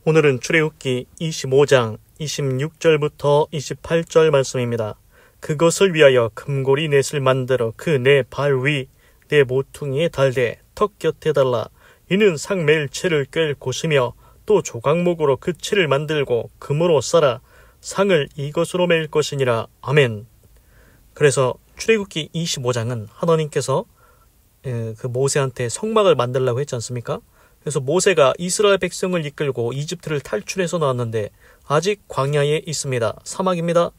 오늘은 출애굽기 25장 26절부터 28절 말씀입니다. 그것을 위하여 금고리 넷을 만들어 그 네 발 위 네 모퉁이에 달되 턱 곁에 달라. 이는 상 매일 채를 꿰 곳이며 또 조각목으로 그 채를 만들고 금으로 쌓아 상을 이것으로 맬 것이니라. 아멘. 그래서 출애굽기 25장은 하나님께서 그 모세한테 성막을 만들라고 했지 않습니까? 그래서 모세가 이스라엘 백성을 이끌고 이집트를 탈출해서 나왔는데 아직 광야에 있습니다. 사막입니다.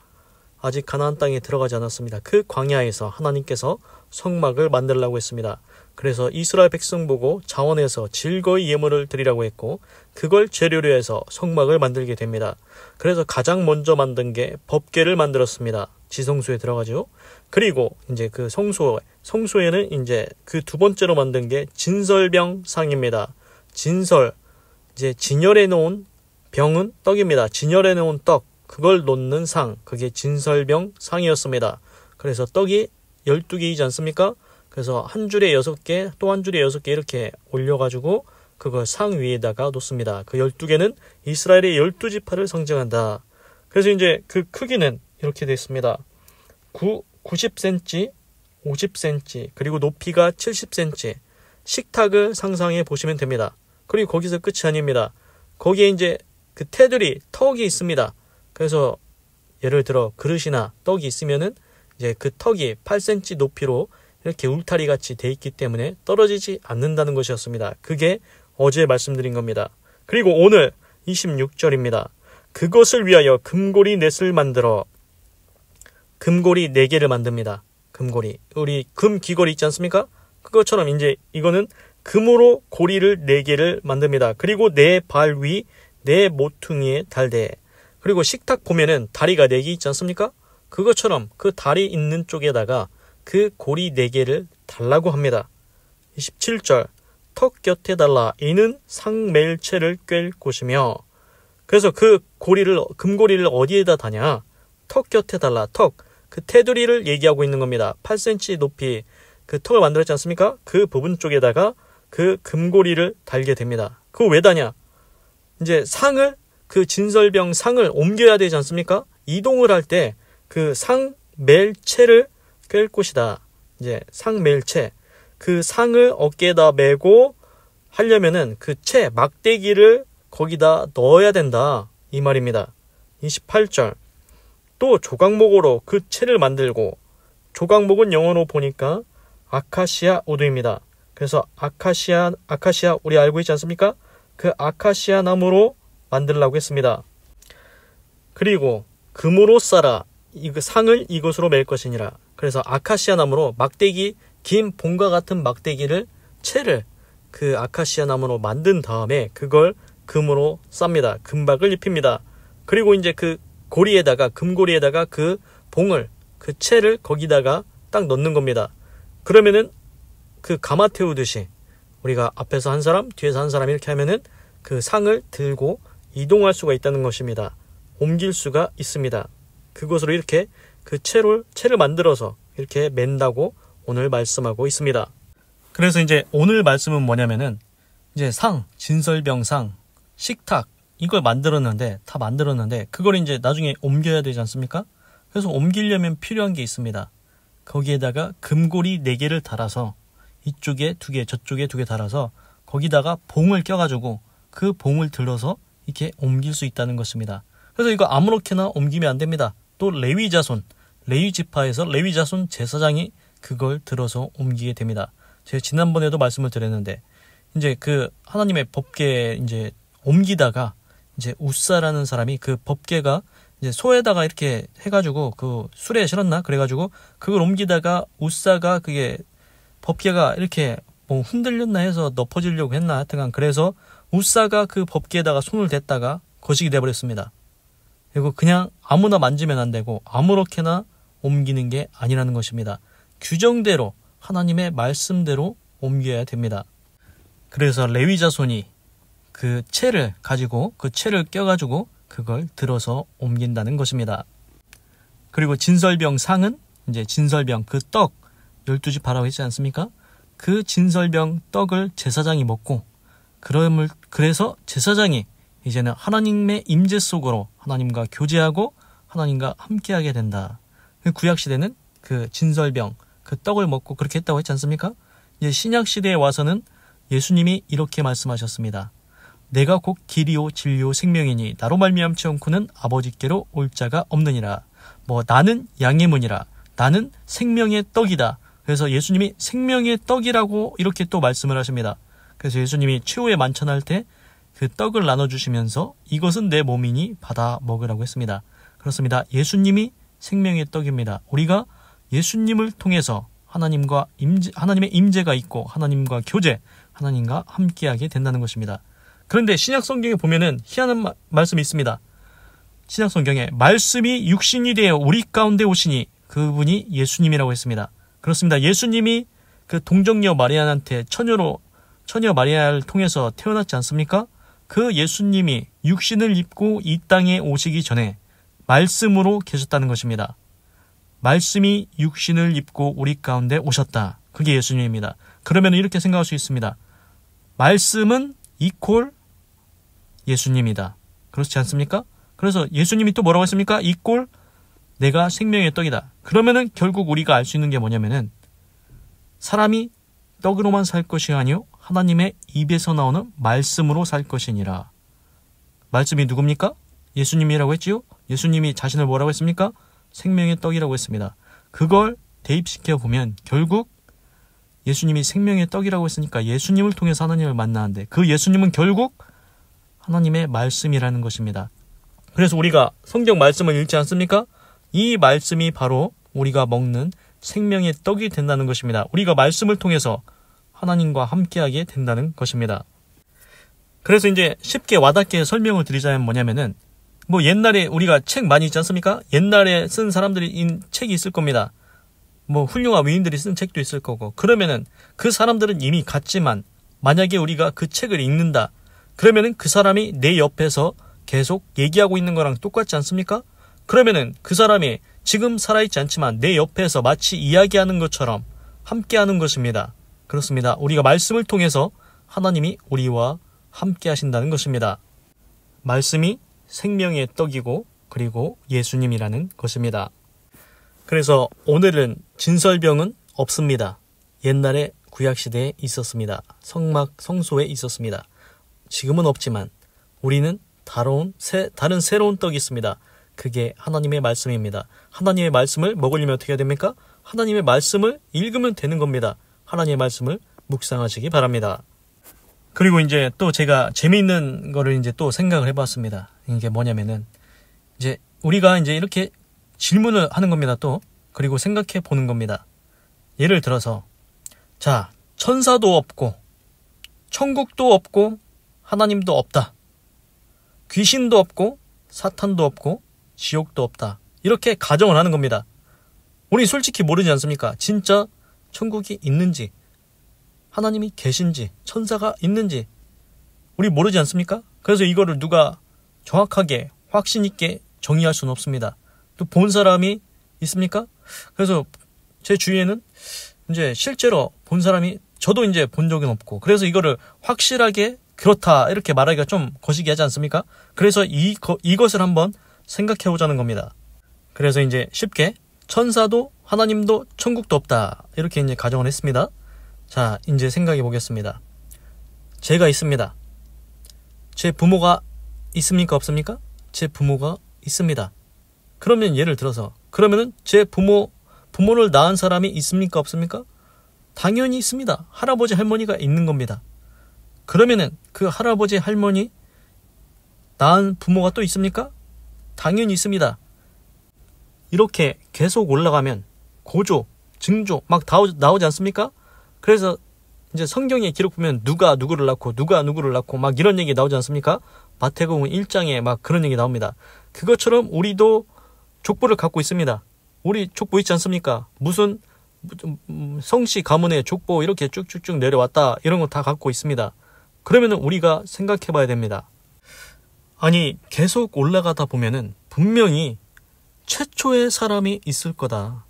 아직 가나안 땅에 들어가지 않았습니다. 그 광야에서 하나님께서 성막을 만들라고 했습니다. 그래서 이스라엘 백성 보고 자원해서 즐거이 예물을 드리라고 했고 그걸 재료로 해서 성막을 만들게 됩니다. 그래서 가장 먼저 만든 게 법궤를 만들었습니다. 지성소에 들어가죠. 그리고 이제 그 성소에는 이제 그 두 번째로 만든 게 진설병 상입니다. 진설, 이제 진열해 놓은 병은 떡입니다. 진열해 놓은 떡, 그걸 놓는 상, 그게 진설병 상이었습니다. 그래서 떡이 12개이지 않습니까? 그래서 한 줄에 6개, 또 한 줄에 6개 이렇게 올려가지고 그걸 상 위에다가 놓습니다. 그 12개는 이스라엘의 12지파를 상징한다. 그래서 이제 그 크기는 이렇게 됐습니다. 90cm, 50cm, 그리고 높이가 70cm. 식탁을 상상해 보시면 됩니다. 그리고 거기서 끝이 아닙니다. 거기에 이제 그 테두리, 턱이 있습니다. 그래서 예를 들어 그릇이나 떡이 있으면은 이제 그 턱이 8cm 높이로 이렇게 울타리 같이 돼 있기 때문에 떨어지지 않는다는 것이었습니다. 그게 어제 말씀드린 겁니다. 그리고 오늘 26절입니다. 그것을 위하여 금고리 넷을 만들어 금고리 4개를 만듭니다. 금고리. 우리 금 귀걸이 있지 않습니까? 그것처럼 이제 이거는 금으로 고리를 4개를 만듭니다. 그리고 네 발 위, 네 모퉁이에 달되. 그리고 식탁 보면은 다리가 4개 있지 않습니까? 그것처럼 그 다리 있는 쪽에다가 그 고리 4개를 달라고 합니다. 27절. 턱 곁에 달라. 이는 상멜체를 꿰 곳이며. 그래서 그 고리를, 금고리를 어디에다 다냐? 턱 곁에 달라. 턱. 그 테두리를 얘기하고 있는 겁니다. 8cm 높이 그 턱을 만들었지 않습니까? 그 부분 쪽에다가 그 금고리를 달게 됩니다. 그거 왜 다냐? 이제 상을, 그 진설병 상을 옮겨야 되지 않습니까? 이동을 할 때 그 상멜체를 꿰 곳이다. 이제 상멜체. 그 상을 어깨에다 메고 하려면은 그 채, 막대기를 거기다 넣어야 된다. 이 말입니다. 28절. 또 조각목으로 그 채를 만들고, 조각목은 영어로 보니까 아카시아 우드입니다. 그래서 아카시아 우리 알고 있지 않습니까? 그 아카시아 나무로 만들라고 했습니다. 그리고 금으로 쌓아 이 상을 이것으로 맬 것이니라. 그래서 아카시아 나무로 막대기, 긴 봉과 같은 막대기를, 채를 그 아카시아 나무로 만든 다음에 그걸 금으로 쌉니다. 금박을 입힙니다. 그리고 이제 그 고리에다가, 금고리에다가 그 봉을, 그 채를 거기다가 딱 넣는 겁니다. 그러면은 그 가마 태우듯이 우리가 앞에서 한 사람, 뒤에서 한 사람 이렇게 하면은 그 상을 들고 이동할 수가 있다는 것입니다. 옮길 수가 있습니다. 그것으로 이렇게 그 채를 만들어서 이렇게 맨다고 오늘 말씀하고 있습니다. 그래서 이제 오늘 말씀은 뭐냐면은 이제 상, 진설병상, 식탁 이걸 다 만들었는데 그걸 이제 나중에 옮겨야 되지 않습니까? 그래서 옮기려면 필요한 게 있습니다. 거기에다가 금고리 4개를 달아서 이쪽에 2개, 저쪽에 2개 달아서 거기다가 봉을 껴가지고 그 봉을 들어서 이렇게 옮길 수 있다는 것입니다. 그래서 이거 아무렇게나 옮기면 안 됩니다. 또 레위 자손, 레위 지파에서 레위 자손 제사장이 그걸 들어서 옮기게 됩니다. 제가 지난번에도 말씀을 드렸는데 이제 그 하나님의 법궤 이제 옮기다가 이제 우사라는 사람이 그 법궤가 이제 소에다가 이렇게 해가지고 그 술에 실었나? 그래가지고 그걸 옮기다가 우사가 그게 법궤가 이렇게 뭐 흔들렸나 해서 엎어지려고 했나? 하여튼간 그래서 우사가 그 법궤에다가 손을 댔다가 거식이 돼버렸습니다. 그리고 그냥 아무나 만지면 안 되고 아무렇게나 옮기는 게 아니라는 것입니다. 규정대로 하나님의 말씀대로 옮겨야 됩니다. 그래서 레위 자손이 그 채를 가지고 그 채를 껴가지고 그걸 들어서 옮긴다는 것입니다. 그리고 진설병 상은 이제 진설병 그 떡 12지파라고 했지 않습니까? 그 진설병 떡을 제사장이 먹고 그래서 제사장이 이제는 하나님의 임재 속으로 하나님과 교제하고 하나님과 함께하게 된다. 구약시대는 그 진설병, 그 떡을 먹고 그렇게 했다고 했지 않습니까? 이제 신약시대에 와서는 예수님이 이렇게 말씀하셨습니다. 내가 곧 길이요 진리요 생명이니 나로 말미암지 않고는 아버지께로 올 자가 없느니라. 나는 양의 문이라. 나는 생명의 떡이다. 그래서 예수님이 생명의 떡이라고 이렇게 또 말씀을 하십니다. 그래서 예수님이 최후의 만찬할 때 그 떡을 나눠주시면서 이것은 내 몸이니 받아 먹으라고 했습니다. 그렇습니다. 예수님이 생명의 떡입니다. 우리가 예수님을 통해서 하나님의 임재가 있고 하나님과 교제, 하나님과 함께하게 된다는 것입니다. 그런데 신약 성경에 보면은 희한한 말씀이 있습니다. 신약 성경에 말씀이 육신이 되어 우리 가운데 오시니 그분이 예수님이라고 했습니다. 그렇습니다. 예수님이 그 동정녀 마리아한테 처녀 마리아를 통해서 태어났지 않습니까? 그 예수님이 육신을 입고 이 땅에 오시기 전에 말씀으로 계셨다는 것입니다. 말씀이 육신을 입고 우리 가운데 오셨다. 그게 예수님입니다. 그러면 이렇게 생각할 수 있습니다. 말씀은 이퀄 예수님이다. 그렇지 않습니까? 그래서 예수님이 또 뭐라고 했습니까? 이퀄 내가 생명의 떡이다. 그러면은 결국 우리가 알 수 있는 게 뭐냐면은 사람이 떡으로만 살 것이 아니요 하나님의 입에서 나오는 말씀으로 살 것이니라. 말씀이 누굽니까? 예수님이라고 했지요? 예수님이 자신을 뭐라고 했습니까? 생명의 떡이라고 했습니다. 그걸 대입시켜 보면 결국 예수님이 생명의 떡이라고 했으니까 예수님을 통해서 하나님을 만나는데 그 예수님은 결국 하나님의 말씀이라는 것입니다. 그래서 우리가 성경 말씀을 읽지 않습니까? 이 말씀이 바로 우리가 먹는 생명의 떡이 된다는 것입니다. 우리가 말씀을 통해서 하나님과 함께하게 된다는 것입니다. 그래서 이제 쉽게 와닿게 설명을 드리자면 뭐냐면은 옛날에 우리가 책 많이 있지 않습니까? 옛날에 쓴 사람들이 인 책이 있을 겁니다. 훌륭한 위인들이 쓴 책도 있을 거고. 그러면은 그 사람들은 이미 갔지만 만약에 우리가 그 책을 읽는다. 그러면은 그 사람이 내 옆에서 계속 얘기하고 있는 거랑 똑같지 않습니까? 그러면은 그 사람이 지금 살아있지 않지만 내 옆에서 마치 이야기하는 것처럼 함께하는 것입니다. 그렇습니다. 우리가 말씀을 통해서 하나님이 우리와 함께 하신다는 것입니다. 말씀이 생명의 떡이고 그리고 예수님이라는 것입니다. 그래서 오늘은 진설병은 없습니다. 옛날에 구약시대에 있었습니다. 성소에 있었습니다. 지금은 없지만 우리는 다른 새로운 떡이 있습니다. 그게 하나님의 말씀입니다. 하나님의 말씀을 먹으려면 어떻게 해야 됩니까? 하나님의 말씀을 읽으면 되는 겁니다. 하나님의 말씀을 묵상하시기 바랍니다. 그리고 이제 또 제가 재미있는 거를 이제 또 생각을 해봤습니다. 이게 뭐냐면은 이제 우리가 이제 이렇게 질문을 하는 겁니다. 또 그리고 생각해 보는 겁니다. 예를 들어서 자, 천사도 없고 천국도 없고 하나님도 없다. 귀신도 없고 사탄도 없고 지옥도 없다. 이렇게 가정을 하는 겁니다. 우리 솔직히 모르지 않습니까? 진짜 천국이 있는지 하나님이 계신지 천사가 있는지 우리 모르지 않습니까? 그래서 이거를 누가 정확하게 확신 있게 정의할 수는 없습니다. 또 본 사람이 있습니까? 그래서 제 주위에는 이제 실제로 본 사람이 저도 이제 본 적은 없고 그래서 이거를 확실하게 그렇다 이렇게 말하기가 좀 거시기하지 않습니까? 그래서 이것을 한번 생각해 보자는 겁니다. 그래서 이제 쉽게 천사도 하나님도 천국도 없다 이렇게 이제 가정을 했습니다. 자, 이제 생각해 보겠습니다. 제가 있습니다. 제 부모가 있습니까? 없습니까? 제 부모가 있습니다. 그러면 예를 들어서 그러면은 제 부모를 낳은 사람이 있습니까? 없습니까? 당연히 있습니다. 할아버지 할머니가 있는 겁니다. 그러면은 그 할아버지 할머니 낳은 부모가 또 있습니까? 당연히 있습니다. 이렇게 계속 올라가면 고조, 증조 막 나오지 않습니까? 그래서 이제 성경의 기록 보면 누가 누구를 낳고 누가 누구를 낳고 막 이런 얘기 나오지 않습니까? 마태복음 1장에 막 그런 얘기 나옵니다. 그것처럼 우리도 족보를 갖고 있습니다. 우리 족보 있지 않습니까? 무슨 성씨 가문의 족보 이렇게 쭉쭉쭉 내려왔다 이런 거 다 갖고 있습니다. 그러면은 우리가 생각해 봐야 됩니다. 아니 계속 올라가다 보면은 분명히 최초의 사람이 있을 거다.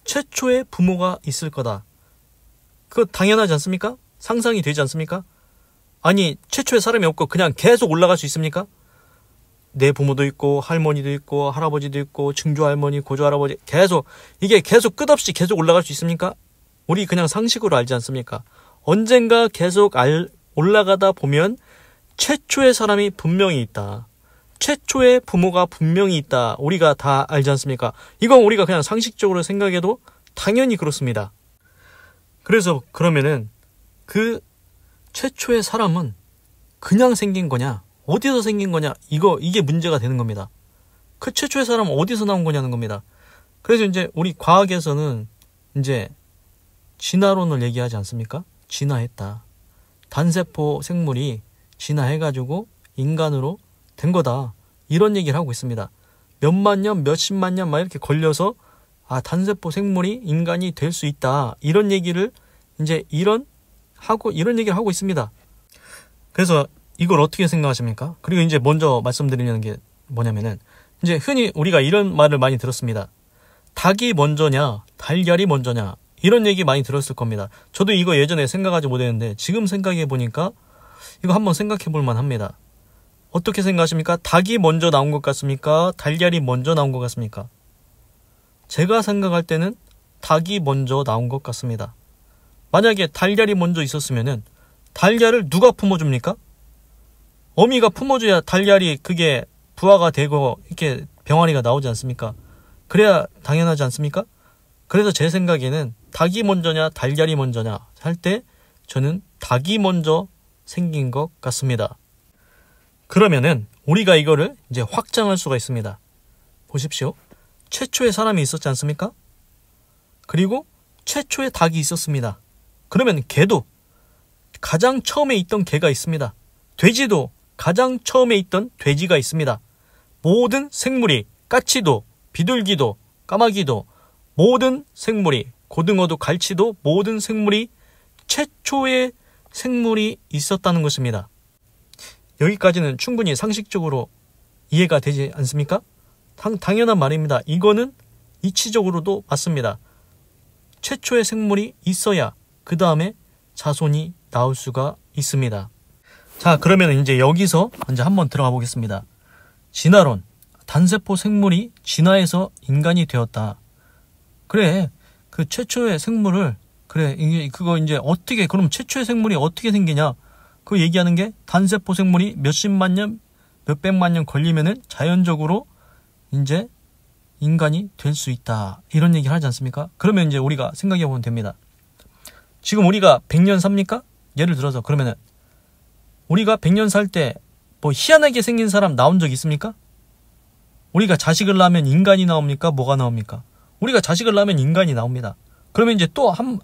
최초의 부모가 있을 거다. 그거 당연하지 않습니까? 상상이 되지 않습니까? 아니 최초의 사람이 없고 그냥 계속 올라갈 수 있습니까? 내 부모도 있고 할머니도 있고 할아버지도 있고 증조할머니 고조할아버지 이게 계속 끝없이 계속 올라갈 수 있습니까? 우리 그냥 상식으로 알지 않습니까? 언젠가 계속 올라가다 보면 최초의 사람이 분명히 있다. 최초의 부모가 분명히 있다. 우리가 다 알지 않습니까? 이건 우리가 그냥 상식적으로 생각해도 당연히 그렇습니다. 그래서 그러면은 그 최초의 사람은 그냥 생긴 거냐? 어디서 생긴 거냐? 이게 문제가 되는 겁니다. 그 최초의 사람은 어디서 나온 거냐는 겁니다. 그래서 이제 우리 과학에서는 이제 진화론을 얘기하지 않습니까? 진화했다. 단세포 생물이 진화해가지고 인간으로 된 거다. 이런 얘기를 하고 있습니다. 몇만 년, 몇십만 년 막 이렇게 걸려서 단세포 생물이 인간이 될 수 있다. 이런 얘기를 이런 얘기를 하고 있습니다. 그래서 이걸 어떻게 생각하십니까? 그리고 이제 먼저 말씀드리는 게 뭐냐면은 이제 흔히 우리가 이런 말을 많이 들었습니다. 닭이 먼저냐, 달걀이 먼저냐 이런 얘기 많이 들었을 겁니다. 저도 이거 예전에 생각하지 못했는데 지금 생각해 보니까 이거 한번 생각해 볼 만합니다. 어떻게 생각하십니까? 닭이 먼저 나온 것 같습니까? 달걀이 먼저 나온 것 같습니까? 제가 생각할 때는 닭이 먼저 나온 것 같습니다. 만약에 달걀이 먼저 있었으면은 달걀을 누가 품어줍니까? 어미가 품어줘야 달걀이 그게 부화가 되고 이렇게 병아리가 나오지 않습니까? 그래야 당연하지 않습니까? 그래서 제 생각에는 닭이 먼저냐 달걀이 먼저냐 할 때 저는 닭이 먼저 생긴 것 같습니다. 그러면은 우리가 이거를 이제 확장할 수가 있습니다. 보십시오. 최초의 사람이 있었지 않습니까? 그리고 최초의 닭이 있었습니다. 그러면 개도 가장 처음에 있던 개가 있습니다. 돼지도 가장 처음에 있던 돼지가 있습니다. 모든 생물이 까치도 비둘기도 까마귀도 모든 생물이 고등어도 갈치도 모든 생물이 최초의 생물이 있었다는 것입니다. 여기까지는 충분히 상식적으로 이해가 되지 않습니까? 당연한 말입니다. 이거는 이치적으로도 맞습니다. 최초의 생물이 있어야 그 다음에 자손이 나올 수가 있습니다. 자, 그러면 이제 여기서 이제 한번 들어가 보겠습니다. 진화론. 단세포 생물이 진화해서 인간이 되었다. 그래, 그 최초의 생물을 그거 이제 어떻게 그럼 최초의 생물이 어떻게 생기냐? 그 얘기하는 게 단세포 생물이 몇십만 년, 몇백만 년 걸리면은 자연적으로 이제 인간이 될 수 있다. 이런 얘기를 하지 않습니까? 그러면 이제 우리가 생각해 보면 됩니다. 지금 우리가 100년 삽니까? 예를 들어서 그러면은 우리가 100년 살 때 뭐 희한하게 생긴 사람 나온 적 있습니까? 우리가 자식을 낳으면 인간이 나옵니까? 뭐가 나옵니까? 우리가 자식을 낳으면 인간이 나옵니다. 그러면 이제 또 한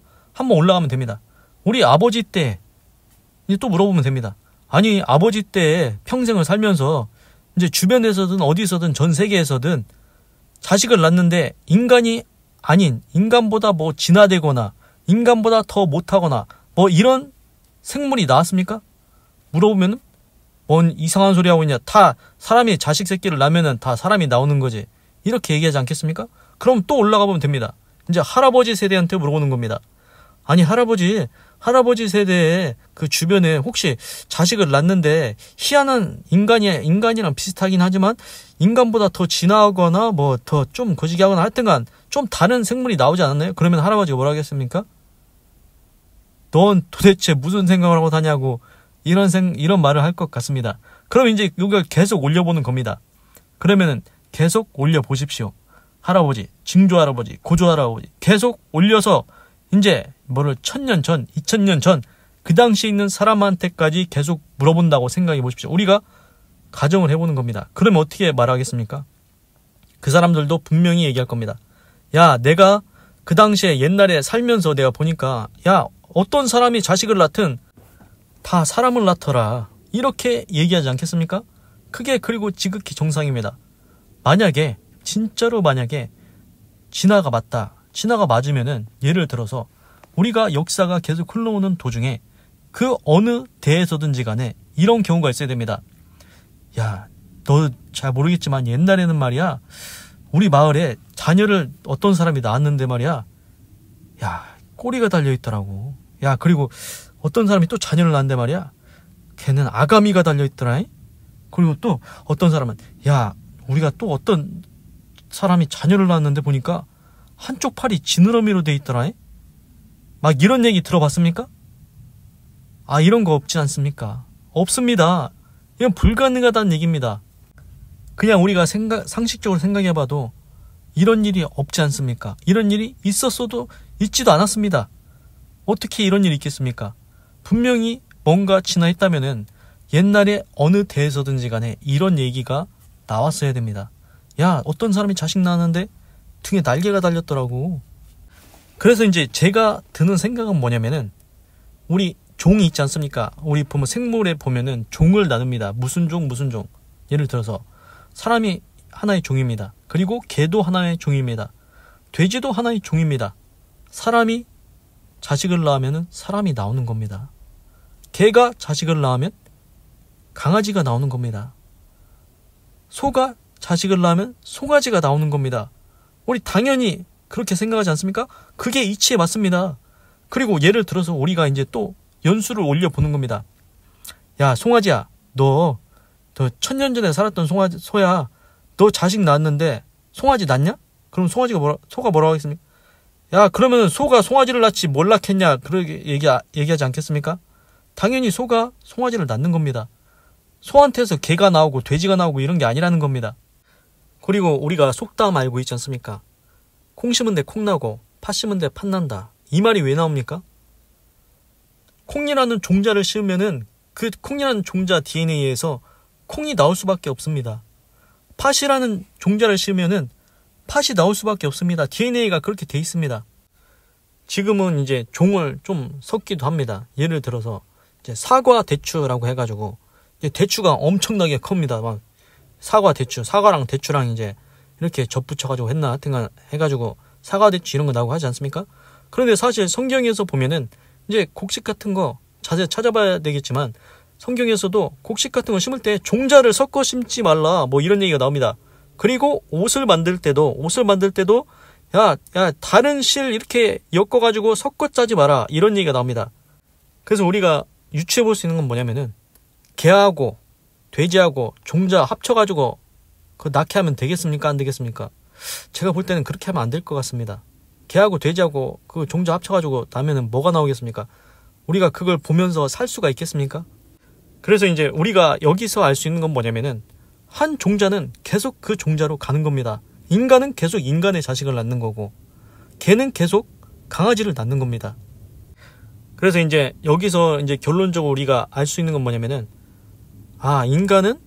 번 올라가면 됩니다. 우리 아버지 때 이제 또 물어보면 됩니다. 아니 아버지 때 평생을 살면서 이제 주변에서든 어디서든 전 세계에서든 자식을 낳는데 인간이 아닌 인간보다 뭐 진화되거나 인간보다 더 못하거나 뭐 이런 생물이 나왔습니까? 물어보면 뭔 이상한 소리 하고 있냐. 다 사람이 자식 새끼를 낳으면 다 사람이 나오는 거지. 이렇게 얘기하지 않겠습니까? 그럼 또 올라가 보면 됩니다. 이제 할아버지 세대한테 물어보는 겁니다. 아니 할아버지 세대에 그 주변에 혹시 자식을 낳는데 희한한 인간이랑 비슷하긴 하지만 인간보다 더 진화하거나 뭐 더 좀 거시기 하거나 하여튼간 좀 다른 생물이 나오지 않았나요? 그러면 할아버지가 뭐라 하겠습니까? 넌 도대체 무슨 생각을 하고 다냐고 이런 말을 할 것 같습니다. 그럼 이제 이걸 계속 올려보는 겁니다. 그러면은 계속 올려보십시오. 할아버지, 증조할아버지, 고조할아버지 계속 올려서 이제 뭐를 1000년 전, 2000년 전 그 당시에 있는 사람한테까지 계속 물어본다고 생각해 보십시오. 우리가 가정을 해보는 겁니다. 그러면 어떻게 말하겠습니까? 그 사람들도 분명히 얘기할 겁니다. 야, 내가 그 당시에 옛날에 살면서 내가 보니까 야, 어떤 사람이 자식을 낳든 다 사람을 낳더라. 이렇게 얘기하지 않겠습니까? 그게 그리고 지극히 정상입니다. 만약에 진짜로 만약에 진화가 맞다. 진화가 맞으면은 예를 들어서 우리가 역사가 계속 흘러오는 도중에 그 어느 대에서든지 간에 이런 경우가 있어야 됩니다. 야, 너 잘 모르겠지만 옛날에는 말이야 우리 마을에 자녀를 어떤 사람이 낳았는데 말이야 야, 꼬리가 달려있더라고. 야, 그리고 어떤 사람이 또 자녀를 낳는데 말이야 걔는 아가미가 달려있더라. 그리고 또 어떤 사람은 야, 우리가 또 어떤 사람이 자녀를 낳았는데 보니까 한쪽 팔이 지느러미로 돼 있더라. 막 이런 얘기 들어봤습니까? 아, 이런 거 없지 않습니까? 없습니다. 이건 불가능하다는 얘기입니다. 그냥 우리가 상식적으로 생각해봐도 이런 일이 없지 않습니까? 이런 일이 있었어도 있지도 않았습니다. 어떻게 이런 일이 있겠습니까? 분명히 뭔가 지나있다면은 옛날에 어느 대에서든지 간에 이런 얘기가 나왔어야 됩니다. 야, 어떤 사람이 자식 낳았는데 등에 날개가 달렸더라고. 그래서 이제 제가 드는 생각은 뭐냐면은 우리 종이 있지 않습니까? 우리 보면 생물에 보면은 종을 나눕니다. 무슨 종, 무슨 종. 예를 들어서 사람이 하나의 종입니다. 그리고 개도 하나의 종입니다. 돼지도 하나의 종입니다. 사람이 자식을 낳으면 사람이 나오는 겁니다. 개가 자식을 낳으면 강아지가 나오는 겁니다. 소가 자식을 낳으면 송아지가 나오는 겁니다. 우리 당연히 그렇게 생각하지 않습니까? 그게 이치에 맞습니다. 그리고 예를 들어서 우리가 이제 또 연수를 올려보는 겁니다. 야, 송아지야, 너 1000년 전에 살았던 소야, 너 자식 낳았는데 송아지 낳냐? 그럼 소가 뭐라고 하겠습니까? 야, 그러면 소가 송아지를 낳지 뭘 낳겠냐? 그렇게 얘기하지 않겠습니까? 당연히 소가 송아지를 낳는 겁니다. 소한테서 개가 나오고 돼지가 나오고 이런 게 아니라는 겁니다. 그리고 우리가 속담 알고 있지 않습니까? 콩 심은 데 콩 나고 팥 심은 데 팥 난다. 이 말이 왜 나옵니까? 콩이라는 종자를 심으면은 그 콩이라는 종자 DNA에서 콩이 나올 수밖에 없습니다. 팥이라는 종자를 심으면은 팥이 나올 수밖에 없습니다. DNA가 그렇게 돼 있습니다. 지금은 이제 종을 좀 섞기도 합니다. 예를 들어서 이제 사과 대추라고 해가지고 이제 대추가 엄청나게 큽니다. 막 사과 대추, 사과랑 대추랑 이제 이렇게 접붙여가지고 했나 하여튼간 해가지고 사과 대추 이런 거 나오고 하지 않습니까? 그런데 사실 성경에서 보면은 이제 곡식 같은 거 자세히 찾아봐야 되겠지만 성경에서도 곡식 같은 거 심을 때 종자를 섞어 심지 말라 뭐 이런 얘기가 나옵니다. 그리고 옷을 만들 때도 야 다른 실 이렇게 엮어가지고 섞어 짜지 마라 이런 얘기가 나옵니다. 그래서 우리가 유추해 볼 수 있는 건 뭐냐면은 개하고 돼지하고 종자 합쳐가지고 그 낳게 하면 되겠습니까? 안 되겠습니까? 제가 볼 때는 그렇게 하면 안 될 것 같습니다. 개하고 돼지하고 그 종자 합쳐가지고 나면은 뭐가 나오겠습니까? 우리가 그걸 보면서 살 수가 있겠습니까? 그래서 이제 우리가 여기서 알 수 있는 건 뭐냐면은 한 종자는 계속 그 종자로 가는 겁니다. 인간은 계속 인간의 자식을 낳는 거고 개는 계속 강아지를 낳는 겁니다. 그래서 이제 여기서 이제 결론적으로 우리가 알 수 있는 건 뭐냐면은 인간은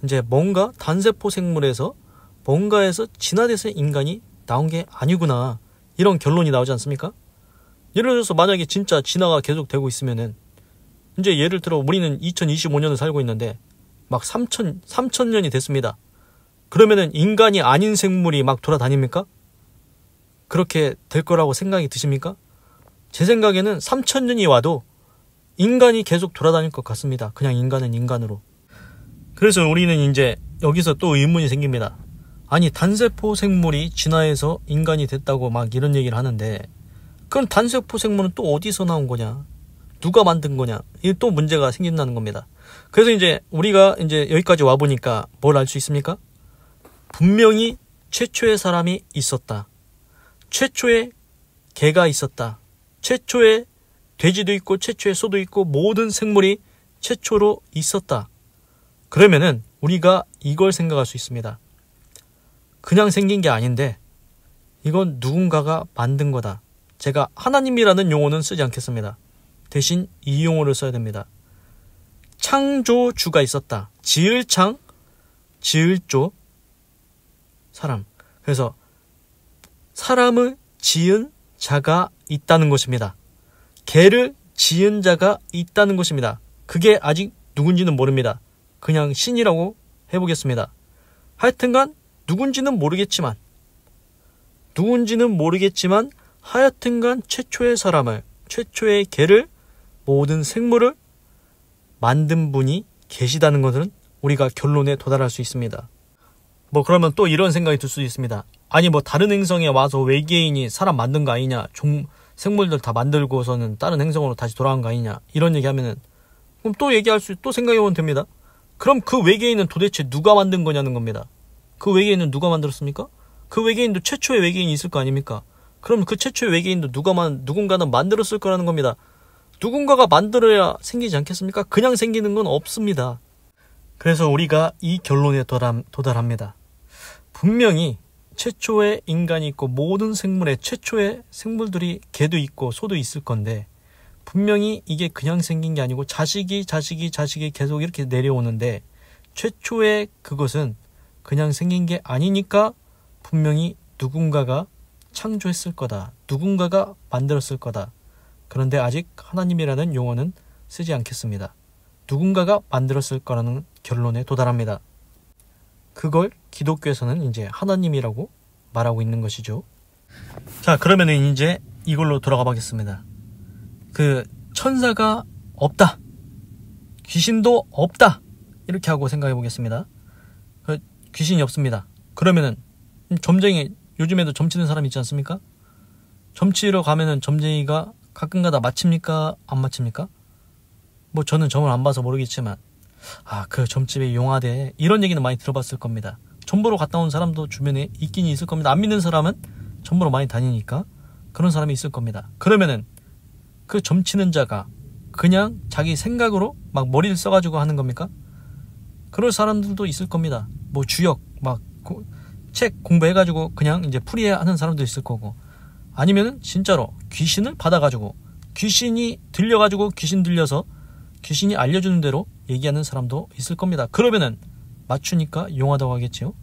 이제 뭔가 단세포 생물에서 뭔가에서 진화돼서 인간이 나온 게 아니구나 이런 결론이 나오지 않습니까? 예를 들어서 만약에 진짜 진화가 계속 되고 있으면은 이제 예를 들어 우리는 2025년을 살고 있는데 막 3,000년이 됐습니다. 그러면은 인간이 아닌 생물이 막 돌아다닙니까? 그렇게 될 거라고 생각이 드십니까? 제 생각에는 3,000년이 와도 인간이 계속 돌아다닐 것 같습니다. 그냥 인간은 인간으로. 그래서 우리는 이제 여기서 또 의문이 생깁니다. 아니 단세포 생물이 진화해서 인간이 됐다고 막 이런 얘기를 하는데 그럼 단세포 생물은 또 어디서 나온 거냐? 누가 만든 거냐? 이게 또 문제가 생긴다는 겁니다. 그래서 이제 우리가 이제 여기까지 와보니까 뭘 알 수 있습니까? 분명히 최초의 사람이 있었다. 최초의 개가 있었다. 최초의 돼지도 있고 최초의 소도 있고 모든 생물이 최초로 있었다. 그러면은 우리가 이걸 생각할 수 있습니다. 그냥 생긴 게 아닌데 이건 누군가가 만든 거다. 제가 하나님이라는 용어는 쓰지 않겠습니다. 대신 이 용어를 써야 됩니다. 창조주가 있었다. 지을 창, 지을 조, 사람. 그래서 사람을 지은 자가 있다는 것입니다. 개를 지은 자가 있다는 것입니다. 그게 아직 누군지는 모릅니다. 그냥 신이라고 해보겠습니다. 하여튼간 누군지는 모르겠지만 하여튼간 최초의 사람을, 최초의 개를, 모든 생물을 만든 분이 계시다는 것은 우리가 결론에 도달할 수 있습니다. 뭐 그러면 또 이런 생각이 들 수도 있습니다. 아니 뭐 다른 행성에 와서 외계인이 사람 만든 거 아니냐, 생물들 다 만들고서는 다른 행성으로 다시 돌아간 거 아니냐 이런 얘기하면은 그럼 또 생각해보면 됩니다. 그럼 그 외계인은 도대체 누가 만든 거냐는 겁니다. 그 외계인은 누가 만들었습니까? 그 외계인도 최초의 외계인이 있을 거 아닙니까? 그럼 그 최초의 외계인도 누군가는 만들었을 거라는 겁니다. 누군가가 만들어야 생기지 않겠습니까? 그냥 생기는 건 없습니다. 그래서 우리가 이 결론에 도달합니다. 분명히 최초의 인간이 있고 모든 생물의 최초의 생물들이 개도 있고 소도 있을 건데 분명히 이게 그냥 생긴 게 아니고 자식이 계속 이렇게 내려오는데 최초의 그것은 그냥 생긴 게 아니니까 분명히 누군가가 창조했을 거다. 누군가가 만들었을 거다. 그런데 아직 하나님이라는 용어는 쓰지 않겠습니다. 누군가가 만들었을 거라는 결론에 도달합니다. 그걸 기독교에서는 이제 하나님이라고 말하고 있는 것이죠. 자, 그러면은 이제 이걸로 돌아가 보겠습니다. 그 천사가 없다. 귀신도 없다. 이렇게 하고 생각해 보겠습니다. 귀신이 없습니다. 그러면은 점쟁이, 요즘에도 점치는 사람 있지 않습니까? 점치러 가면은 점쟁이가 가끔가다 맞춥니까? 안 맞춥니까? 뭐 저는 점을 안 봐서 모르겠지만 그 점집의 용화대 이런 얘기는 많이 들어봤을 겁니다. 점 보러 갔다 온 사람도 주변에 있긴 있을 겁니다. 안 믿는 사람은 점 보러 많이 다니니까 그런 사람이 있을 겁니다. 그러면은 그 점치는 자가 그냥 자기 생각으로 막 머리를 써가지고 하는 겁니까? 그럴 사람들도 있을 겁니다. 뭐 주역 막 책 공부해가지고 그냥 이제 풀이하는 사람도 있을 거고, 아니면은 진짜로 귀신을 받아가지고 귀신이 들려가지고 귀신 들려서 귀신이 알려주는 대로 얘기하는 사람도 있을 겁니다. 그러면은 맞추니까 용하다고 하겠지요.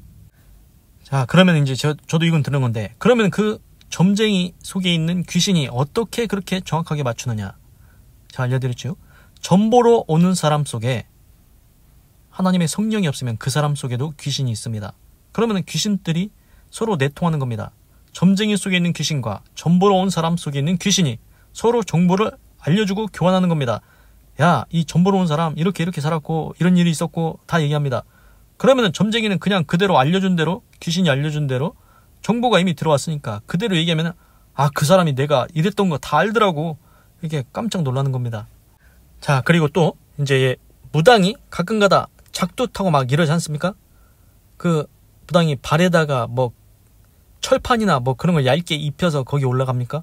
자, 그러면 이제 저도 이건 들은 건데, 그러면 그 점쟁이 속에 있는 귀신이 어떻게 그렇게 정확하게 맞추느냐? 제가 알려드렸죠. 점 보러 오는 사람 속에 하나님의 성령이 없으면 그 사람 속에도 귀신이 있습니다. 그러면 귀신들이 서로 내통하는 겁니다. 점쟁이 속에 있는 귀신과 점 보러 온 사람 속에 있는 귀신이 서로 정보를 알려주고 교환하는 겁니다. 야, 이 점 보러 온 사람 이렇게 살았고 이런 일이 있었고 다 얘기합니다. 그러면은 점쟁이는 그냥 그대로 알려준 대로, 귀신이 알려준 대로 정보가 이미 들어왔으니까 그대로 얘기하면은 그 사람이 내가 이랬던 거 다 알더라고, 이렇게 깜짝 놀라는 겁니다. 자, 그리고 또 이제 무당이 가끔가다 작두 타고 막 이러지 않습니까? 그 무당이 발에다가 뭐 철판이나 뭐 그런 걸 얇게 입혀서 거기 올라갑니까?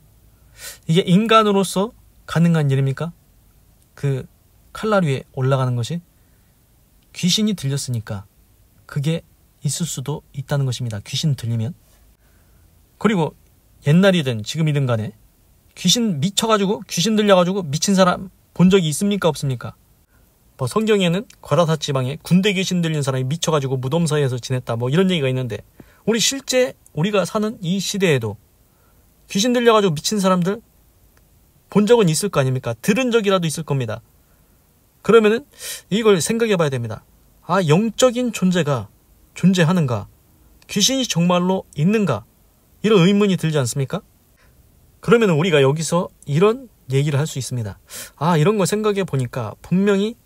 이게 인간으로서 가능한 일입니까? 그 칼날 위에 올라가는 것이 귀신이 들렸으니까 그게 있을 수도 있다는 것입니다. 귀신 들리면. 그리고 옛날이든 지금이든 간에 귀신 미쳐가지고 귀신 들려가지고 미친 사람 본 적이 있습니까? 없습니까? 뭐 성경에는 거라사 지방에 군대 귀신 들린 사람이 미쳐가지고 무덤사이에서 지냈다 뭐 이런 얘기가 있는데, 실제 우리가 사는 이 시대에도 귀신 들려가지고 미친 사람들 본 적은 있을 거 아닙니까? 들은 적이라도 있을 겁니다. 그러면은 이걸 생각해 봐야 됩니다. 영적인 존재가 존재하는가? 귀신이 정말로 있는가? 이런 의문이 들지 않습니까? 그러면 우리가 여기서 이런 얘기를 할 수 있습니다. 이런 거 생각해 보니까 분명히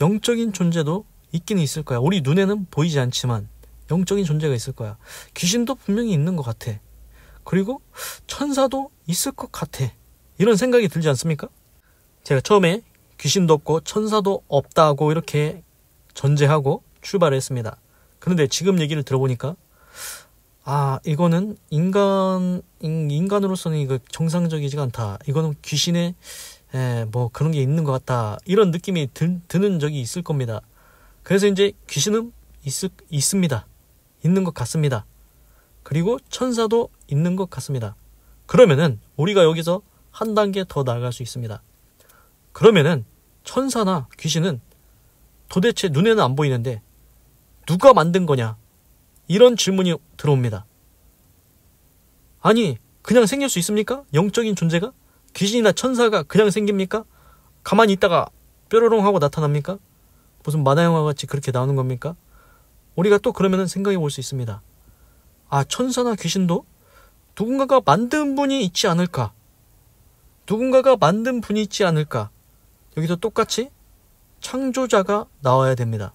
영적인 존재도 있기는 있을 거야. 우리 눈에는 보이지 않지만 영적인 존재가 있을 거야. 귀신도 분명히 있는 것 같아. 그리고 천사도 있을 것 같아. 이런 생각이 들지 않습니까? 제가 처음에 귀신도 없고 천사도 없다고 이렇게 전제하고 출발을 했습니다. 그런데 지금 얘기를 들어보니까 이거는 인간으로서는 이거 정상적이지가 않다. 이거는 귀신의 뭐 그런 게 있는 것 같다. 이런 느낌이 드는 적이 있을 겁니다. 그래서 이제 귀신은 있습니다. 있는 것 같습니다. 그리고 천사도 있는 것 같습니다. 그러면은 우리가 여기서 한 단계 더 나아갈 수 있습니다. 그러면은 천사나 귀신은 도대체 눈에는 안 보이는데 누가 만든 거냐? 이런 질문이 들어옵니다. 아니, 그냥 생길 수 있습니까? 영적인 존재가? 귀신이나 천사가 그냥 생깁니까? 가만히 있다가 뾰로롱 하고 나타납니까? 무슨 만화영화 같이 그렇게 나오는 겁니까? 우리가 또 그러면은 생각해 볼 수 있습니다. 천사나 귀신도 누군가가 만든 분이 있지 않을까? 누군가가 만든 분이 있지 않을까? 여기서 똑같이 창조자가 나와야 됩니다.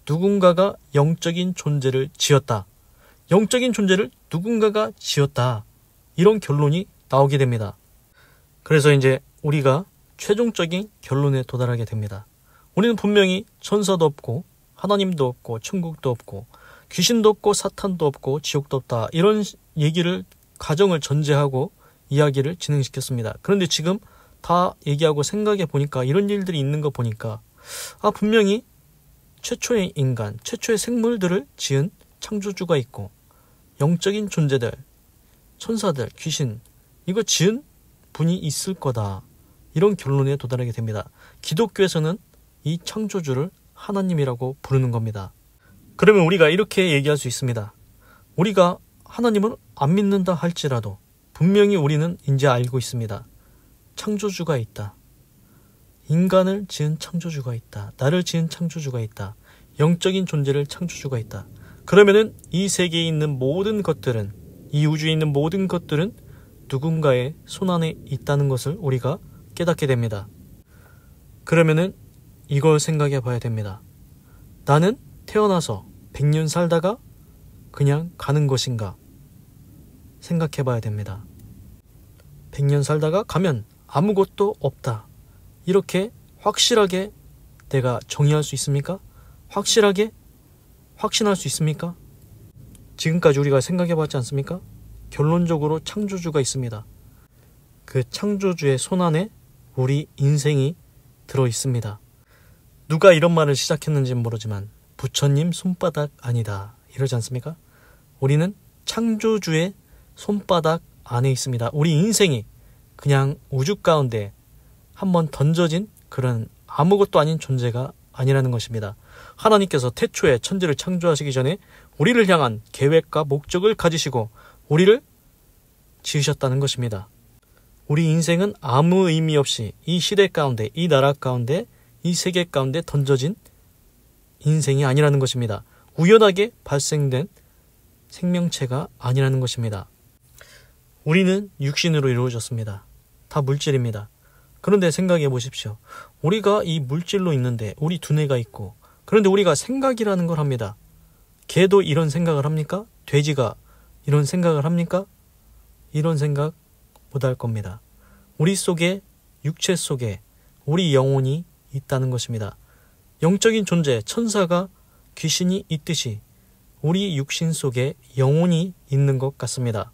누군가가 영적인 존재를 지었다. 영적인 존재를 누군가가 지었다. 이런 결론이 나오게 됩니다. 그래서 이제 우리가 최종적인 결론에 도달하게 됩니다. 우리는 분명히 천사도 없고 하나님도 없고 천국도 없고 귀신도 없고 사탄도 없고 지옥도 없다. 이런 얘기를 가정을 전제하고 이야기를 진행시켰습니다. 그런데 지금 다 얘기하고 생각해 보니까 이런 일들이 있는 거 보니까 분명히 최초의 인간, 최초의 생물들을 지은 창조주가 있고 영적인 존재들, 천사들, 귀신 이거 지은 분이 있을 거다. 이런 결론에 도달하게 됩니다. 기독교에서는 이 창조주를 하나님이라고 부르는 겁니다. 그러면 우리가 이렇게 얘기할 수 있습니다. 우리가 하나님을 안 믿는다 할지라도 분명히 우리는 이제 알고 있습니다. 창조주가 있다. 인간을 지은 창조주가 있다. 나를 지은 창조주가 있다. 영적인 존재를 창조주가 있다. 그러면은 이 세계에 있는 모든 것들은, 이 우주에 있는 모든 것들은 누군가의 손안에 있다는 것을 우리가 깨닫게 됩니다. 그러면은 이걸 생각해 봐야 됩니다. 나는 태어나서 100년 살다가 그냥 가는 것인가 생각해 봐야 됩니다. 100년 살다가 가면 아무것도 없다. 이렇게 확실하게 내가 정의할 수 있습니까? 확실하게 확신할 수 있습니까? 지금까지 우리가 생각해 봤지 않습니까? 결론적으로 창조주가 있습니다. 그 창조주의 손안에 우리 인생이 들어 있습니다. 누가 이런 말을 시작했는지는 모르지만 부처님 손바닥 아니다 이러지 않습니까? 우리는 창조주의 손바닥 안에 있습니다. 우리 인생이 그냥 우주 가운데 한번 던져진 그런 아무것도 아닌 존재가 아니라는 것입니다. 하나님께서 태초에 천지를 창조하시기 전에 우리를 향한 계획과 목적을 가지시고 우리를 지으셨다는 것입니다. 우리 인생은 아무 의미 없이 이 시대 가운데, 이 나라 가운데, 이 세계 가운데 던져진 인생이 아니라는 것입니다. 우연하게 발생된 생명체가 아니라는 것입니다. 우리는 육신으로 이루어졌습니다. 다 물질입니다. 그런데 생각해 보십시오. 우리가 이 물질로 있는데 우리 두뇌가 있고 그런데 우리가 생각이라는 걸 합니다. 개도 이런 생각을 합니까? 돼지가 이런 생각을 합니까? 이런 생각 못할 겁니다. 우리 속에, 육체 속에 우리 영혼이 있다는 것입니다. 영적인 존재, 천사가 귀신이 있듯이 우리 육신 속에 영혼이 있는 것 같습니다.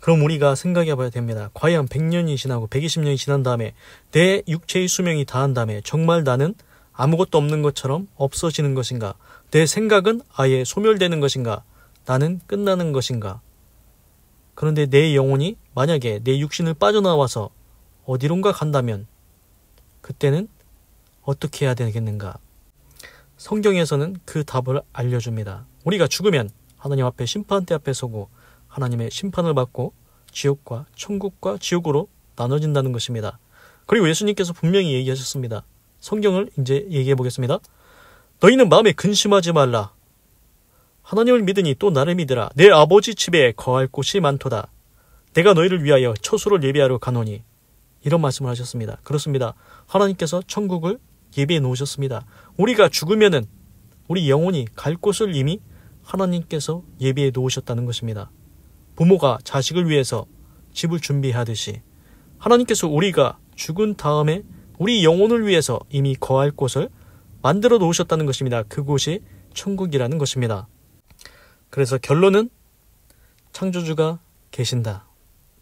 그럼 우리가 생각해 봐야 됩니다. 과연 100년이 지나고 120년이 지난 다음에 내 육체의 수명이 다한 다음에 정말 나는 아무것도 없는 것처럼 없어지는 것인가? 내 생각은 아예 소멸되는 것인가? 나는 끝나는 것인가? 그런데 내 영혼이 만약에 내 육신을 빠져나와서 어디론가 간다면 그때는 어떻게 해야 되겠는가? 성경에서는 그 답을 알려줍니다. 우리가 죽으면 하나님 앞에 심판대 앞에 서고 하나님의 심판을 받고 지옥과 천국과 지옥으로 나눠진다는 것입니다. 그리고 예수님께서 분명히 얘기하셨습니다. 성경을 이제 얘기해 보겠습니다. 너희는 마음에 근심하지 말라. 하나님을 믿으니 또 나를 믿으라. 내 아버지 집에 거할 곳이 많도다. 내가 너희를 위하여 처소를 예비하러 가노니. 이런 말씀을 하셨습니다. 그렇습니다. 하나님께서 천국을 예비해 놓으셨습니다. 우리가 죽으면은 우리 영혼이 갈 곳을 이미 하나님께서 예비해 놓으셨다는 것입니다. 부모가 자식을 위해서 집을 준비하듯이 하나님께서 우리가 죽은 다음에 우리 영혼을 위해서 이미 거할 곳을 만들어 놓으셨다는 것입니다. 그곳이 천국이라는 것입니다. 그래서 결론은 창조주가 계신다.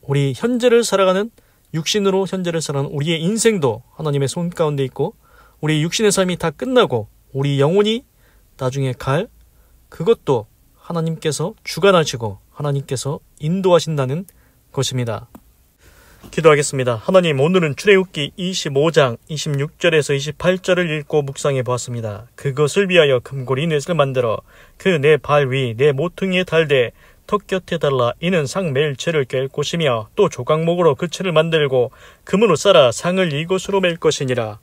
우리 현재를 살아가는 육신으로 현재를 살아가는 우리의 인생도 하나님의 손 가운데 있고 우리 육신의 삶이 다 끝나고 우리 영혼이 나중에 갈 그것도 하나님께서 주관하시고 하나님께서 인도하신다는 것입니다. 기도하겠습니다. 하나님, 오늘은 출애굽기 25장 26절에서 28절을 읽고 묵상해 보았습니다. 그것을 위하여 금고리 넷을 만들어 그 내 발 위 내 모퉁이에 달되 턱 곁에 달라. 이는 상 맬 채를 꿰 곳이며 또 조각목으로 그 채를 만들고 금으로 쌓아 상을 이곳으로 맬 것이니라.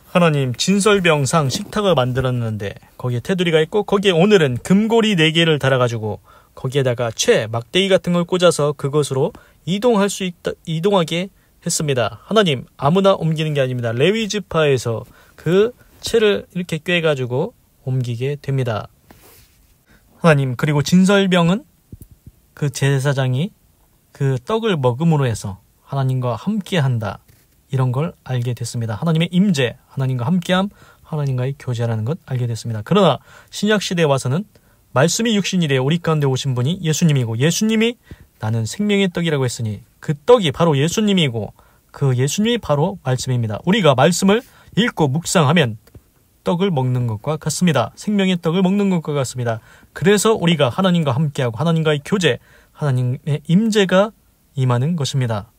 하나님, 진설병상 식탁을 만들었는데 거기에 테두리가 있고 거기에 오늘은 금고리 4개를 달아가지고 거기에다가 채, 막대기 같은 걸 꽂아서 그것으로 이동하게 했습니다. 하나님, 아무나 옮기는 게 아닙니다. 레위 지파에서 그 채를 이렇게 꿰가지고 옮기게 됩니다. 하나님, 그리고 진설병은 그 제사장이 그 떡을 먹음으로 해서 하나님과 함께한다. 이런 걸 알게 됐습니다. 하나님의 임재, 하나님과 함께함, 하나님과의 교제라는 것 알게 됐습니다. 그러나 신약시대에 와서는 말씀이 육신이 되어 우리 가운데 오신 분이 예수님이고 예수님이 나는 생명의 떡이라고 했으니 그 떡이 바로 예수님이고 그 예수님이 바로 말씀입니다. 우리가 말씀을 읽고 묵상하면 떡을 먹는 것과 같습니다. 생명의 떡을 먹는 것과 같습니다. 그래서 우리가 하나님과 함께하고 하나님과의 교제, 하나님의 임재가 임하는 것입니다.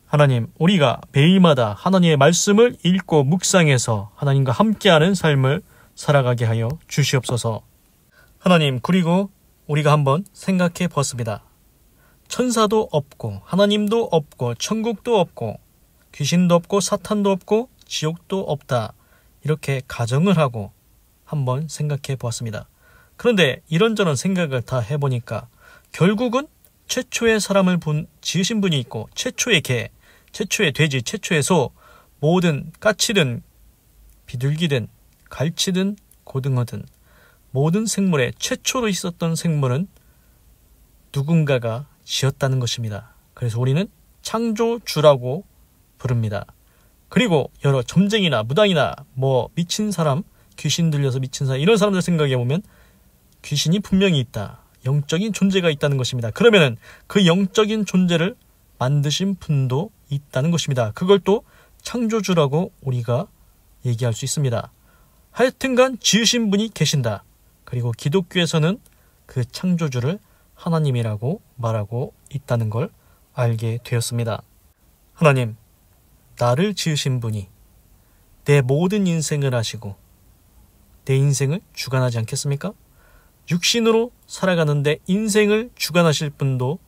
하나님, 우리가 매일마다 하나님의 말씀을 읽고 묵상해서 하나님과 함께하는 삶을 살아가게 하여 주시옵소서. 하나님, 그리고 우리가 한번 생각해 보았습니다. 천사도 없고 하나님도 없고 천국도 없고 귀신도 없고 사탄도 없고 지옥도 없다. 이렇게 가정을 하고 한번 생각해 보았습니다. 그런데 이런저런 생각을 다 해보니까 결국은 최초의 사람을 지으신 분이 있고 최초의 개, 최초의 돼지, 최초의 소, 모든 까치든 비둘기든 갈치든 고등어든 모든 생물의 최초로 있었던 생물은 누군가가 지었다는 것입니다. 그래서 우리는 창조주라고 부릅니다. 그리고 여러 점쟁이나 무당이나 미친 사람, 귀신 들려서 미친 사람 이런 사람들 생각해보면 귀신이 분명히 있다. 영적인 존재가 있다는 것입니다. 그러면은 그 영적인 존재를 만드신 분도 있다는 것입니다. 그걸 또 창조주라고 우리가 얘기할 수 있습니다. 하여튼간 지으신 분이 계신다. 그리고 기독교에서는 그 창조주를 하나님이라고 말하고 있다는 걸 알게 되었습니다. 하나님, 나를 지으신 분이 내 모든 인생을 아시고 내 인생을 주관하지 않겠습니까? 육신으로 살아가는데 인생을 주관하실 분도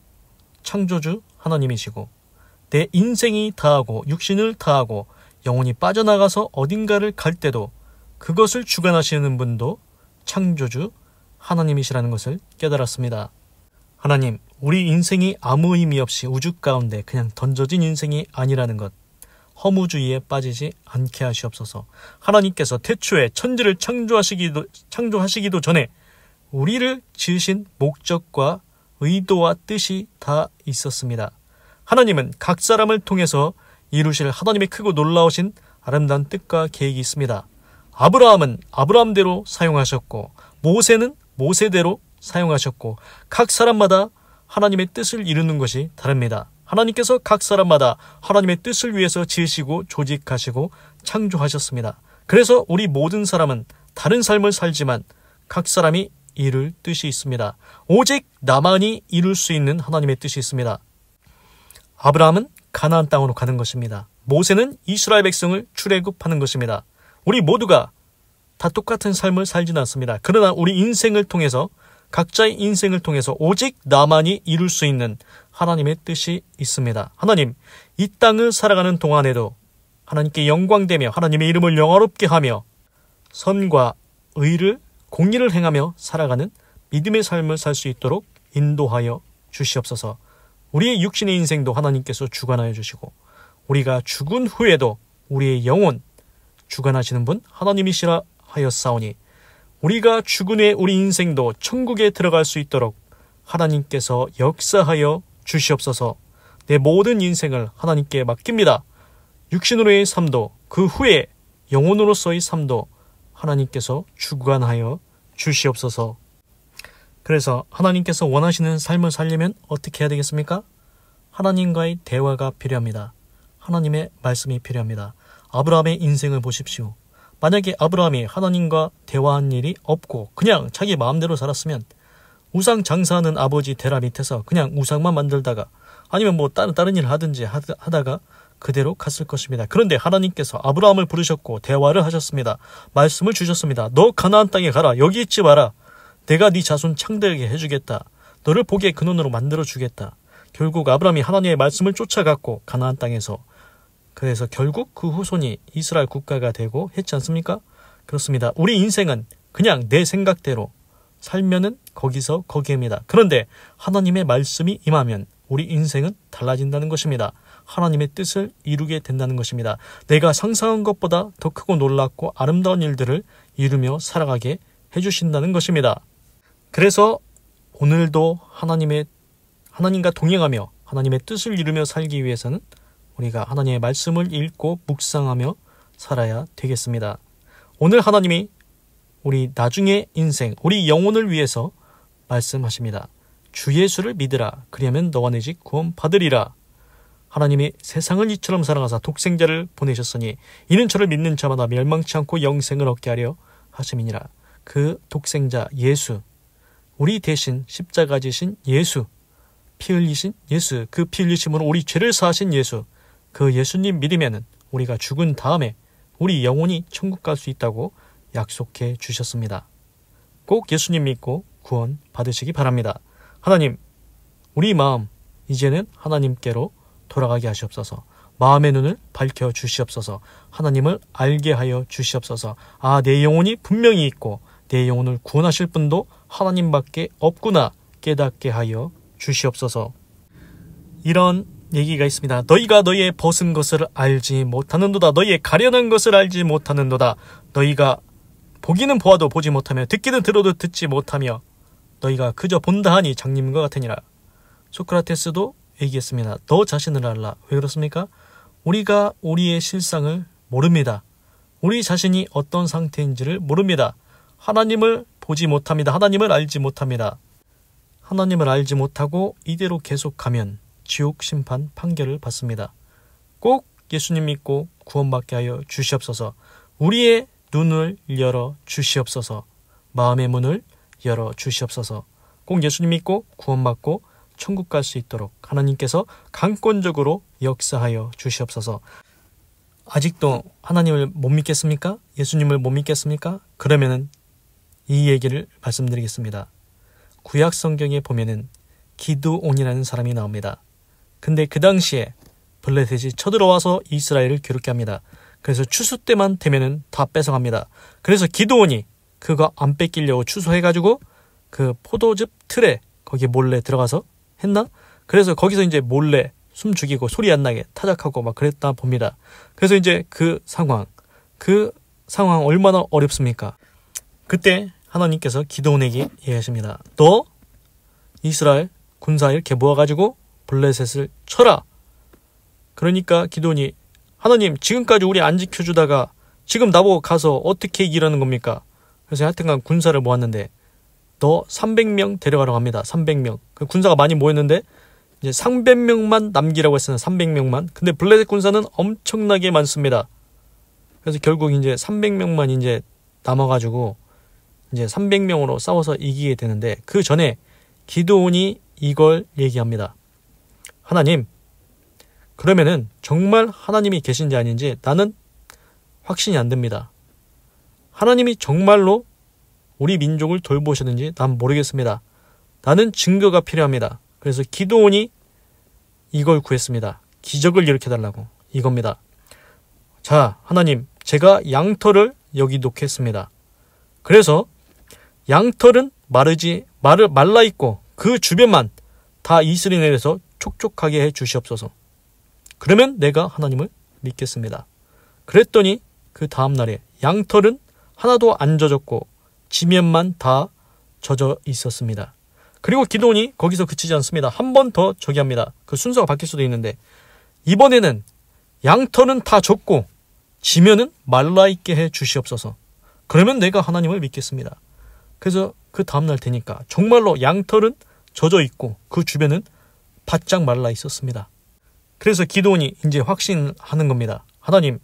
창조주 하나님이시고 내 인생이 다하고 육신을 다하고 영혼이 빠져나가서 어딘가를 갈 때도 그것을 주관하시는 분도 창조주 하나님이시라는 것을 깨달았습니다. 하나님, 우리 인생이 아무 의미 없이 우주 가운데 그냥 던져진 인생이 아니라는 것, 허무주의에 빠지지 않게 하시옵소서. 하나님께서 태초에 천지를 창조하시기도 전에 우리를 지으신 목적과 의도와 뜻이 다 있었습니다. 하나님은 각 사람을 통해서 이루실 하나님의 크고 놀라우신 아름다운 뜻과 계획이 있습니다. 아브라함은 아브라함대로 사용하셨고 모세는 모세대로 사용하셨고 각 사람마다 하나님의 뜻을 이루는 것이 다릅니다. 하나님께서 각 사람마다 하나님의 뜻을 위해서 지으시고 조직하시고 창조하셨습니다. 그래서 우리 모든 사람은 다른 삶을 살지만 각 사람이 이룰 뜻이 있습니다. 오직 나만이 이룰 수 있는 하나님의 뜻이 있습니다. 아브라함은 가나안 땅으로 가는 것입니다. 모세는 이스라엘 백성을 출애굽하는 것입니다. 우리 모두가 다 똑같은 삶을 살지는 않습니다. 그러나 우리 인생을 통해서 각자의 인생을 통해서 오직 나만이 이룰 수 있는 하나님의 뜻이 있습니다. 하나님, 이 땅을 살아가는 동안에도 하나님께 영광되며 하나님의 이름을 영화롭게 하며 선과 의를 공의를 행하며 살아가는 믿음의 삶을 살 수 있도록 인도하여 주시옵소서. 우리의 육신의 인생도 하나님께서 주관하여 주시고 우리가 죽은 후에도 우리의 영혼 주관하시는 분 하나님이시라 하였사오니 우리가 죽은 후에 우리 인생도 천국에 들어갈 수 있도록 하나님께서 역사하여 주시옵소서. 내 모든 인생을 하나님께 맡깁니다. 육신으로의 삶도 그 후에 영혼으로서의 삶도 하나님께서 주관하여 주시옵소서. 그래서 하나님께서 원하시는 삶을 살려면 어떻게 해야 되겠습니까? 하나님과의 대화가 필요합니다. 하나님의 말씀이 필요합니다. 아브라함의 인생을 보십시오. 만약에 아브라함이 하나님과 대화한 일이 없고 그냥 자기 마음대로 살았으면 우상 장사하는 아버지 데라 밑에서 그냥 우상만 만들다가 아니면 다른 일을 하든지 하다가 그대로 갔을 것입니다. 그런데 하나님께서 아브라함을 부르셨고 대화를 하셨습니다. 말씀을 주셨습니다. 너 가나안 땅에 가라. 여기 있지 마라. 내가 네 자손 창대하게 해주겠다. 너를 복의 근원으로 만들어주겠다. 결국 아브라함이 하나님의 말씀을 쫓아갔고 가나안 땅에서 그래서 결국 그 후손이 이스라엘 국가가 되고 했지 않습니까? 그렇습니다. 우리 인생은 그냥 내 생각대로 살면은 거기서 거기입니다. 그런데 하나님의 말씀이 임하면 우리 인생은 달라진다는 것입니다. 하나님의 뜻을 이루게 된다는 것입니다. 내가 상상한 것보다 더 크고 놀랍고 아름다운 일들을 이루며 살아가게 해주신다는 것입니다. 그래서 오늘도 하나님과 동행하며 하나님의 뜻을 이루며 살기 위해서는 우리가 하나님의 말씀을 읽고 묵상하며 살아야 되겠습니다. 오늘 하나님이 우리 나중의 인생, 우리 영혼을 위해서 말씀하십니다. 주 예수를 믿으라. 그리하면 너와 내 집 구원 받으리라. 하나님이 세상을 이처럼 사랑하사 독생자를 보내셨으니 이는 저를 믿는 자마다 멸망치 않고 영생을 얻게 하려 하심이니라. 그 독생자 예수, 우리 대신 십자가 지신 예수, 피 흘리신 예수, 그 피 흘리심으로 우리 죄를 사하신 예수, 그 예수님 믿으면 우리가 죽은 다음에 우리 영혼이 천국 갈 수 있다고 약속해 주셨습니다. 꼭 예수님 믿고 구원 받으시기 바랍니다. 하나님, 우리 마음 이제는 하나님께로 돌아가게 하시옵소서. 마음의 눈을 밝혀 주시옵소서. 하나님을 알게 하여 주시옵소서. 내 영혼이 분명히 있고 내 영혼을 구원하실 분도 하나님밖에 없구나 깨닫게 하여 주시옵소서. 이런 얘기가 있습니다. 너희가 너희의 벗은 것을 알지 못하는도다. 너희의 가련한 것을 알지 못하는도다. 너희가 보기는 보아도 보지 못하며 듣기는 들어도 듣지 못하며 너희가 그저 본다 하니 장님과 같으니라. 소크라테스도 얘기했습니다. 너 자신을 알라. 왜 그렇습니까? 우리가 우리의 실상을 모릅니다. 우리 자신이 어떤 상태인지를 모릅니다. 하나님을 보지 못합니다. 하나님을 알지 못합니다. 하나님을 알지 못하고 이대로 계속하면 지옥 심판 판결을 받습니다. 꼭 예수님 믿고 구원받게 하여 주시옵소서. 우리의 눈을 열어 주시옵소서. 마음의 문을 열어 주시옵소서. 꼭 예수님 믿고 구원받고 천국 갈 수 있도록 하나님께서 강권적으로 역사하여 주시옵소서. 아직도 하나님을 못 믿겠습니까? 예수님을 못 믿겠습니까? 그러면은 이 얘기를 말씀드리겠습니다. 구약 성경에 보면은 기드온이라는 사람이 나옵니다. 근데 그 당시에 블레셋이 쳐들어와서 이스라엘을 괴롭게 합니다. 그래서 추수 때만 되면은 다 뺏어갑니다. 그래서 기드온이 그거 안 뺏기려고 추수해가지고 그 포도즙 틀에 거기 몰래 들어가서 했나? 그래서 거기서 이제 몰래 숨 죽이고 소리 안 나게 타작하고 막 그랬다 봅니다. 그래서 이제 그 상황 얼마나 어렵습니까? 그때 하나님께서 기드온에게 얘기하십니다. 너 이스라엘 군사 이렇게 모아가지고 블레셋을 쳐라. 그러니까 기드온이 하나님 지금까지 우리 안 지켜주다가 지금 나보고 가서 어떻게 이기라는 겁니까? 그래서 하여튼간 군사를 모았는데 너 300명 데려가라고 합니다. 300명. 그 군사가 많이 모였는데 이제 300명만 남기라고 했어요. 300명만. 근데 블레셋 군사는 엄청나게 많습니다. 그래서 결국 이제 300명만 이제 남아가지고 이제 300명으로 싸워서 이기게 되는데 그 전에 기드온이 이걸 얘기합니다. 하나님, 그러면은 정말 하나님이 계신지 아닌지 나는 확신이 안 됩니다. 하나님이 정말로 우리 민족을 돌보셨는지 난 모르겠습니다. 나는 증거가 필요합니다. 그래서 기드온이 이걸 구했습니다. 기적을 일으켜달라고. 이겁니다. 자, 하나님, 제가 양털을 여기 놓겠습니다. 그래서 양털은 말라있고 그 주변만 다 이슬이 내려서 촉촉하게 해 주시옵소서. 그러면 내가 하나님을 믿겠습니다. 그랬더니 그 다음날에 양털은 하나도 안 젖었고 지면만 다 젖어 있었습니다. 그리고 기드온이 거기서 그치지 않습니다. 한 번 더 저기 합니다. 그 순서가 바뀔 수도 있는데 이번에는 양털은 다 젖고 지면은 말라있게 해 주시옵소서. 그러면 내가 하나님을 믿겠습니다. 그래서 그 다음날 되니까 정말로 양털은 젖어 있고 그 주변은 바짝 말라 있었습니다. 그래서 기드온이 이제 확신하는 겁니다. 하나님,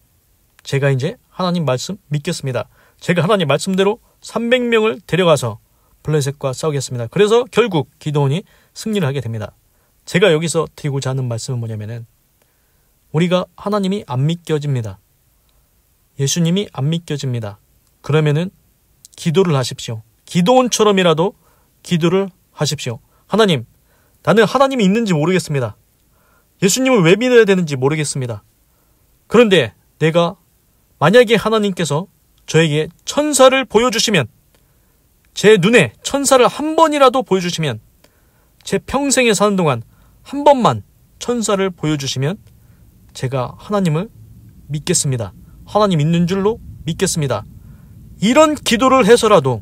제가 이제 하나님 말씀 믿겠습니다. 제가 하나님 말씀대로 300명을 데려가서 블레셋과 싸우겠습니다. 그래서 결국 기드온이 승리를 하게 됩니다. 제가 여기서 드리고자 하는 말씀은 뭐냐면은 우리가 하나님이 안 믿겨집니다. 예수님이 안 믿겨집니다. 그러면은 기도를 하십시오. 기드온처럼이라도 기도를 하십시오. 하나님, 나는 하나님이 있는지 모르겠습니다. 예수님을 왜 믿어야 되는지 모르겠습니다. 그런데 내가 만약에 하나님께서 저에게 천사를 보여주시면, 제 눈에 천사를 한 번이라도 보여주시면, 제 평생에 사는 동안 한 번만 천사를 보여주시면 제가 하나님을 믿겠습니다. 하나님 있는 줄로 믿겠습니다. 이런 기도를 해서라도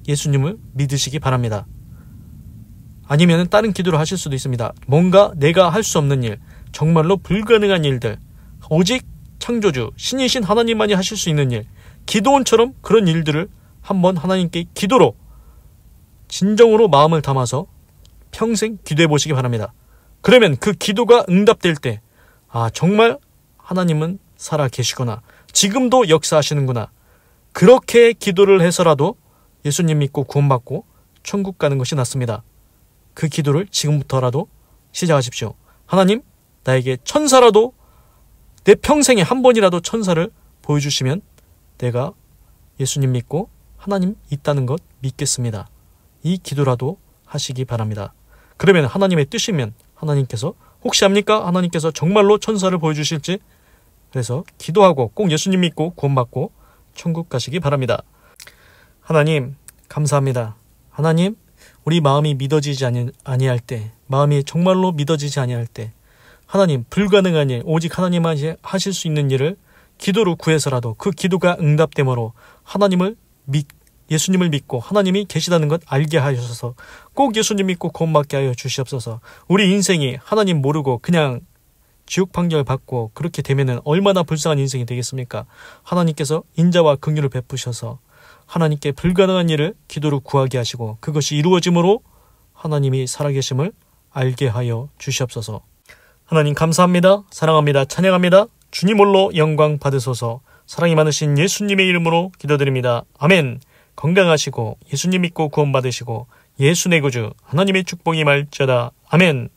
예수님을 믿으시기 바랍니다. 아니면 다른 기도를 하실 수도 있습니다. 뭔가 내가 할 수 없는 일, 정말로 불가능한 일들, 오직 창조주, 신이신 하나님만이 하실 수 있는 일, 기도원처럼 그런 일들을 한번 하나님께 기도로 진정으로 마음을 담아서 평생 기도해 보시기 바랍니다. 그러면 그 기도가 응답될 때 정말 하나님은 살아 계시구나. 지금도 역사하시는구나. 그렇게 기도를 해서라도 예수님 믿고 구원받고 천국 가는 것이 낫습니다. 그 기도를 지금부터라도 시작하십시오. 하나님, 나에게 천사라도 내 평생에 한 번이라도 천사를 보여주시면 내가 예수님 믿고 하나님 있다는 것 믿겠습니다. 이 기도라도 하시기 바랍니다. 그러면 하나님의 뜻이면 하나님께서 혹시 합니까? 하나님께서 정말로 천사를 보여주실지. 그래서 기도하고 꼭 예수님 믿고 구원받고 천국 가시기 바랍니다. 하나님 감사합니다. 하나님, 우리 마음이 믿어지지 아니할 때, 마음이 정말로 믿어지지 아니할 때, 하나님 불가능한 일, 오직 하나님만 하실 수 있는 일을 기도로 구해서라도 그 기도가 응답됨으로 예수님을 믿고 하나님이 계시다는 것 알게 하셔서 꼭 예수님 믿고 구원받게 하여 주시옵소서. 우리 인생이 하나님 모르고 그냥 지옥 판결 받고 그렇게 되면은 얼마나 불쌍한 인생이 되겠습니까? 하나님께서 인자와 긍휼을 베푸셔서 하나님께 불가능한 일을 기도로 구하게 하시고 그것이 이루어짐으로 하나님이 살아계심을 알게 하여 주시옵소서. 하나님 감사합니다. 사랑합니다. 찬양합니다. 주님 홀로 영광 받으소서. 사랑이 많으신 예수님의 이름으로 기도드립니다. 아멘. 건강하시고 예수님 믿고 구원받으시고 예수 내 구주 하나님의 축복이 말지어다. 아멘.